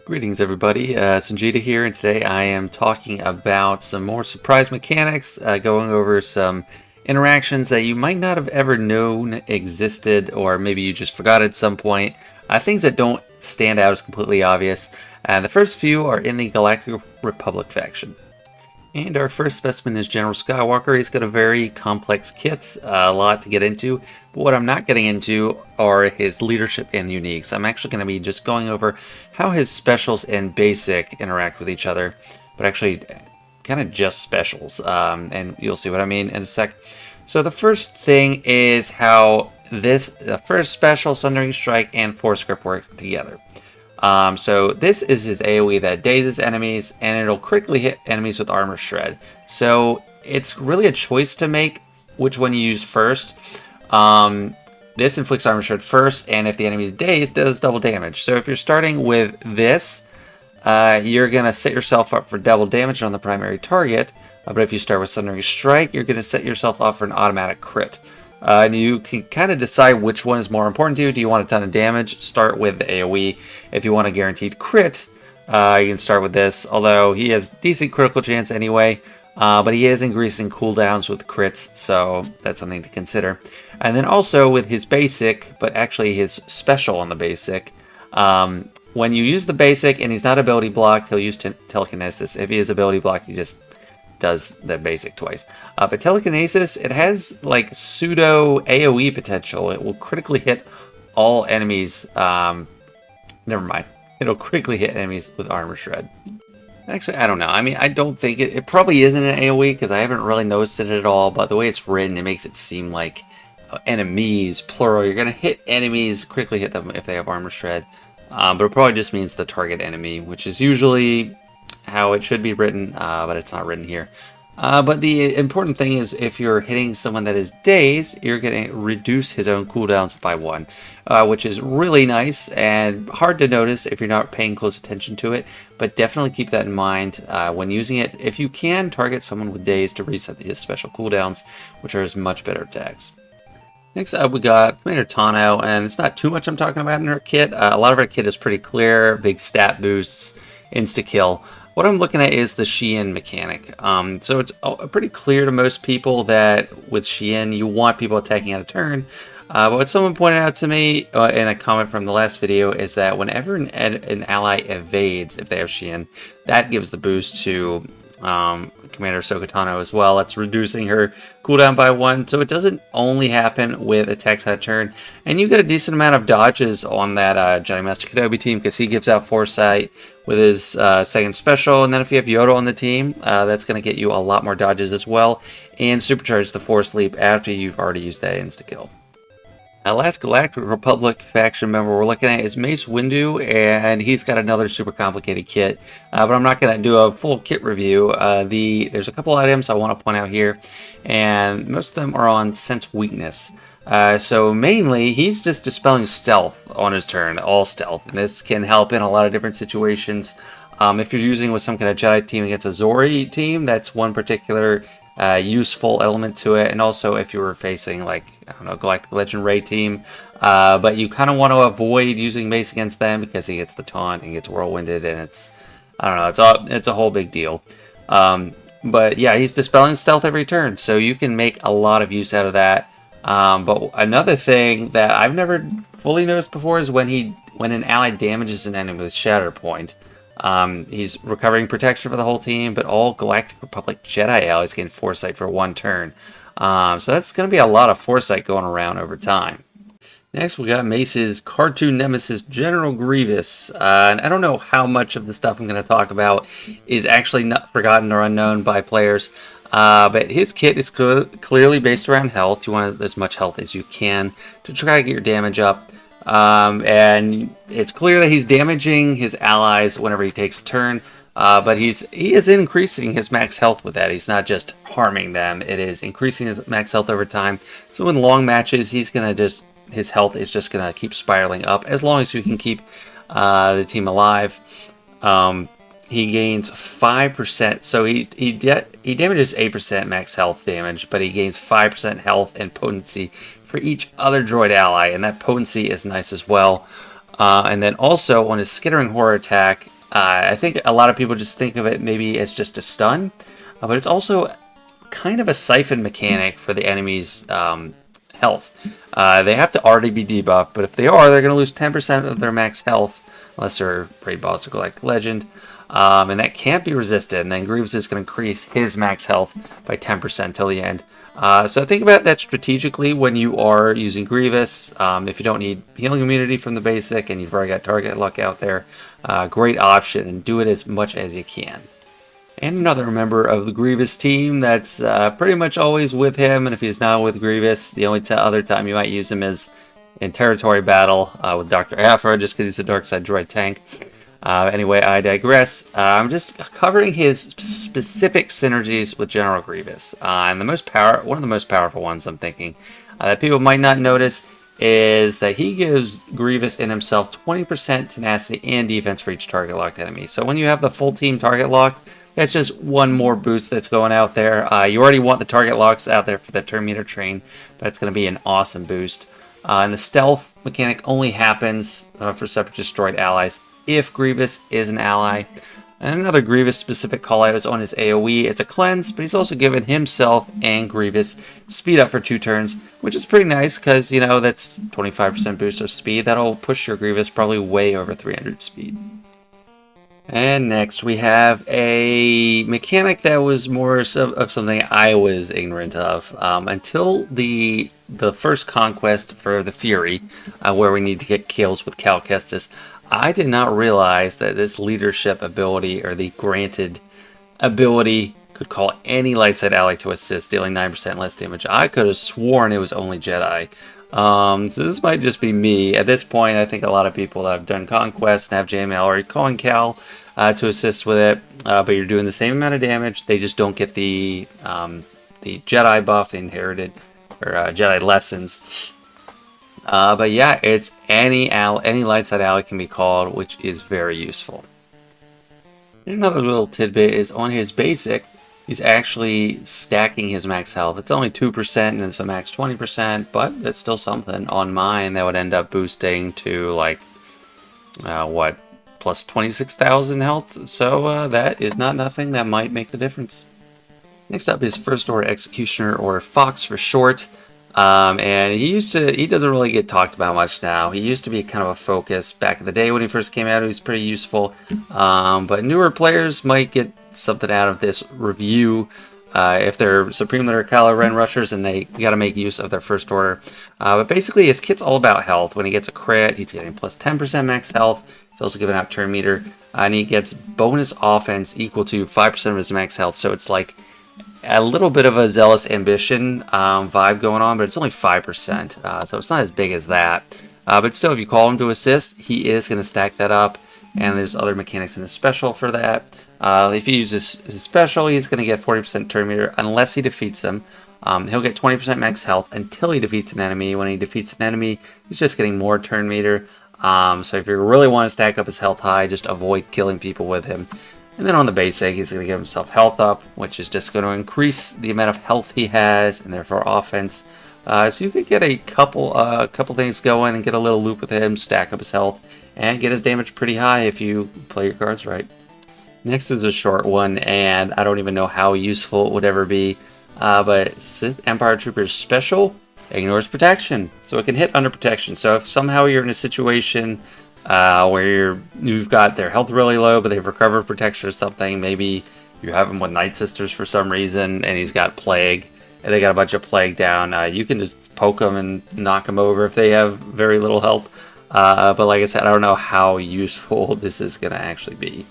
Greetings everybody, Sanjita here, and today I am talking about some more surprise mechanics, going over some interactions that you might not have ever known existed, or maybe you just forgot at some point, things that don't stand out as completely obvious. The first few are in the Galactic Republic faction. And our first specimen is General Skywalker. He's got a very complex kit, a lot to get into. But what I'm not getting into are his leadership and uniques. I'm actually going to be just going over how his specials and basic interact with each other. But actually, kind of just specials. And you'll see what I mean in a sec. So the first thing is how the first special, Sundering Strike, and Force Grip work together. So this is his AoE that dazes enemies, and it'll critically hit enemies with Armor Shred. So it's really a choice to make which one you use first. This inflicts Armor Shred first, and if the enemy is dazed, does double damage. So if you're starting with this, you're going to set yourself up for double damage on the primary target. But if you start with Sundering Strike, you're going to set yourself up for an automatic crit. And you can kind of decide which one is more important to you. Do you want a ton of damage? Start with the AoE. If you want a guaranteed crit, you can start with this. Although he has decent critical chance anyway, but he is increasing cooldowns with crits, so that's something to consider. And then also with his basic, but actually his special on the basic, when you use the basic and he's not ability blocked, he'll use telekinesis. If he is ability blocked, he just does the basic twice. But telekinesis, it has like pseudo AoE potential. It will critically hit all enemies. Never mind. It'll critically hit enemies with Armor Shred. Actually, I don't know. I mean, I don't think it probably isn't an AoE because I haven't really noticed it at all. But the way it's written, it makes it seem like enemies, plural. You're going to hit enemies, critically hit them if they have Armor Shred. But it probably just means the target enemy, which is usually how it should be written, but it's not written here. But the important thing is if you're hitting someone that is dazed, you're going to reduce his own cooldowns by 1, which is really nice and hard to notice if you're not paying close attention to it, but definitely keep that in mind when using it. If you can, target someone with dazed to reset his special cooldowns, which are much better attacks. Next up, we got Commander Tano, and it's not too much I'm talking about in her kit. A lot of her kit is pretty clear, big stat boosts, insta-kill. What I'm looking at is the Xian mechanic. So it's pretty clear to most people that with Xian, you want people attacking out of turn. But what someone pointed out to me in a comment from the last video is that whenever an ally evades, if they have Xian, that gives the boost to Commander Tano as well. That's reducing her cooldown by 1, so it doesn't only happen with attacks out of turn. And you get a decent amount of dodges on that Jedi Master Kenobi team because he gives out Foresight with his second special, and then if you have Yoda on the team, that's going to get you a lot more dodges as well, and supercharge the Force Leap after you've already used that insta-kill. Last Galactic Republic faction member we're looking at is Mace Windu, and he's got another super complicated kit, but I'm not going to do a full kit review. There's a couple items I want to point out here, and most of them are on Sense Weakness. So mainly, he's just dispelling stealth on his turn, all stealth, and this can help in a lot of different situations. If you're using with some kind of Jedi team against a Zori team, that's one particular useful element to it, and also if you were facing like, I don't know, Galactic Legend Ray team, but you kind of want to avoid using Mace against them because he gets the taunt and gets whirlwinded, and it's, I don't know, it's a whole big deal. But yeah, he's dispelling stealth every turn, so you can make a lot of use out of that. But another thing that I've never fully noticed before is when an ally damages an enemy with Shatter Point. He's recovering protection for the whole team, but all Galactic Republic Jedi allies gain Foresight for 1 turn. So that's going to be a lot of Foresight going around over time. Next, we got Mace's cartoon nemesis, General Grievous. And I don't know how much of the stuff I'm going to talk about is actually not forgotten or unknown by players. But his kit is clearly based around health. You want as much health as you can to try to get your damage up. And it's clear that he's damaging his allies whenever he takes a turn, but he is increasing his max health with that. He's not just harming them, it is increasing his max health over time. So in long matches, his health is just gonna keep spiraling up as long as you can keep the team alive. He gains 5%, so he damages 8% max health damage, but he gains 5% health and potency for each other droid ally, and that potency is nice as well. And then also on his Skittering Horror attack, I think a lot of people just think of it maybe as just a stun, but it's also kind of a siphon mechanic for the enemy's health. They have to already be debuffed, but if they are, they're going to lose 10% of their max health, unless they're Raid Boss or Galactic Legend. And that can't be resisted, and then Grievous is going to increase his max health by 10% till the end. So think about that strategically when you are using Grievous. If you don't need healing immunity from the basic and you've already got target luck out there, great option, and do it as much as you can. And another member of the Grievous team that's pretty much always with him, and if he's not with Grievous, the only other time you might use him is in territory battle with Dr. Aphra, just because he's a dark side droid tank. Anyway, I digress. I'm just covering his specific synergies with General Grievous. And one of the most powerful ones I'm thinking that people might not notice is that he gives Grievous in himself 20% tenacity and defense for each target locked enemy. So when you have the full team target locked, that's just one more boost that's going out there. You already want the target locks out there for the turn meter train, but it's going to be an awesome boost. And the stealth mechanic only happens for separatist droid allies if Grievous is an ally. And another Grievous specific callout is on his AoE. It's a cleanse, but he's also given himself and Grievous speed up for 2 turns, which is pretty nice because, you know, that's 25% boost of speed. That'll push your Grievous probably way over 300 speed. And next we have a mechanic that was more of something I was ignorant of until the first conquest for the Fury, where we need to get kills with Cal Kestis. I did not realize that this leadership ability, or the granted ability, could call any light side ally to assist, dealing 9% less damage. I could have sworn it was only Jedi. So this might just be me. At this point, I think a lot of people that have done Conquest and have JML are calling Cal to assist with it, but you're doing the same amount of damage. They just don't get the Jedi buff, the inherited, or Jedi lessons. But yeah, it's any light side ally can be called, which is very useful. And another little tidbit is on his basic, he's actually stacking his max health. It's only 2% and it's a max 20%, but that's still something. On mine, that would end up boosting to like, plus 26,000 health. So that is not nothing. That might make the difference. Next up is First Order Executioner, or Fox for short. And he doesn't really get talked about much now. He used to be kind of a focus back in the day when he first came out. He was pretty useful. But newer players might get something out of this review if they're Supreme Leader Kylo Ren rushers and they got to make use of their First Order. But basically, his kit's all about health. When he gets a crit, he's getting plus 10% max health. He's also giving out turn meter. And he gets bonus offense equal to 5% of his max health. So it's like a little bit of a Zealous Ambition vibe going on, but it's only 5%, so it's not as big as that. But still, if you call him to assist, he is going to stack that up, and there's other mechanics in his special for that. If he uses his special, he's going to get 40% turn meter unless he defeats them. He'll get 20% max health until he defeats an enemy. When he defeats an enemy, he's just getting more turn meter. So if you really want to stack up his health high, just avoid killing people with him. And then on the basic, he's going to give himself health up, which is just going to increase the amount of health he has, and therefore offense. So you could get a couple things going and get a little loop with him, stack up his health, and get his damage pretty high if you play your cards right. Next is a short one, and I don't even know how useful it would ever be, but Sith Empire Trooper's special ignores protection, so it can hit under protection. So if somehow you're in a situation where you've got their health really low, but they've recovered protection or something. Maybe you have him with Night Sisters for some reason, and he's got Plague, and they got a bunch of Plague down. You can just poke them and knock them over if they have very little health. But like I said, I don't know how useful this is going to actually be.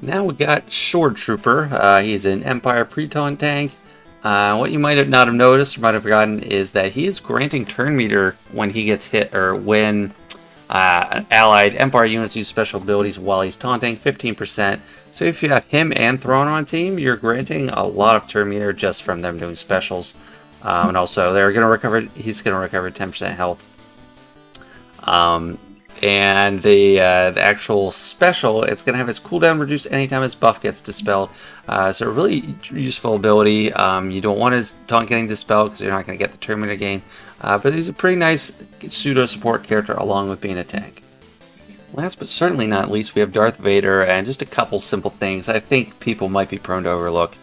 Now we got Shore Trooper. He's an Empire pre-taunt tank. What you might not have noticed or might have forgotten is that he is granting turn meter when he gets hit, or when allied Empire units use special abilities while he's taunting, 15%. So if you have him and Thrawn on a team, you're granting a lot of turn meter just from them doing specials. And also, he's going to recover 10% health. And the actual special, it's going to have its cooldown reduced anytime his buff gets dispelled. So a really useful ability. You don't want his taunt getting dispelled because you're not going to get the Terminator gain. But he's a pretty nice pseudo support character along with being a tank. Last but certainly not least, we have Darth Vader, and just a couple simple things I think people might be prone to overlook.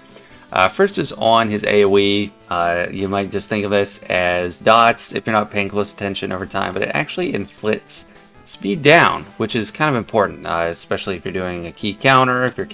First is on his AoE. You might just think of this as dots if you're not paying close attention over time, but it actually inflicts speed down, which is kind of important, especially if you're doing a key counter, if you're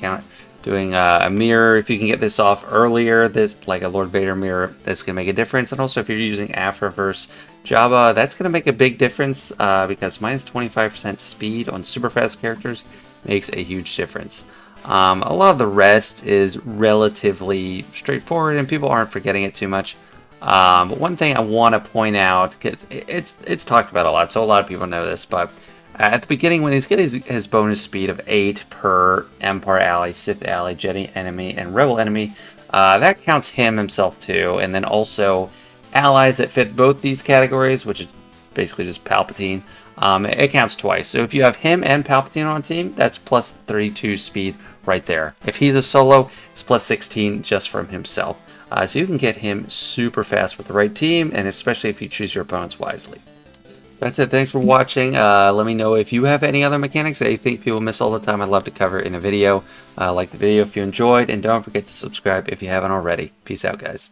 doing a mirror. If you can get this off earlier, this like a Lord Vader mirror, this can make a difference. And also if you're using Afra versus Jabba, that's going to make a big difference because minus 25% speed on super fast characters makes a huge difference. A lot of the rest is relatively straightforward and people aren't forgetting it too much. But one thing I want to point out, because it's talked about a lot, so a lot of people know this, but at the beginning when he's getting his bonus speed of 8 per Empire ally, Sith ally, Jedi enemy, and Rebel enemy, that counts himself too, and then also allies that fit both these categories, which is basically just Palpatine, it counts twice. So if you have him and Palpatine on a team, that's plus 32 speed right there. If he's a solo, it's plus 16 just from himself. So you can get him super fast with the right team, and especially if you choose your opponents wisely. That's it. Thanks for watching. Let me know if you have any other mechanics that you think people miss all the time. I'd love to cover it in a video. Like the video if you enjoyed, and don't forget to subscribe if you haven't already. Peace out, guys.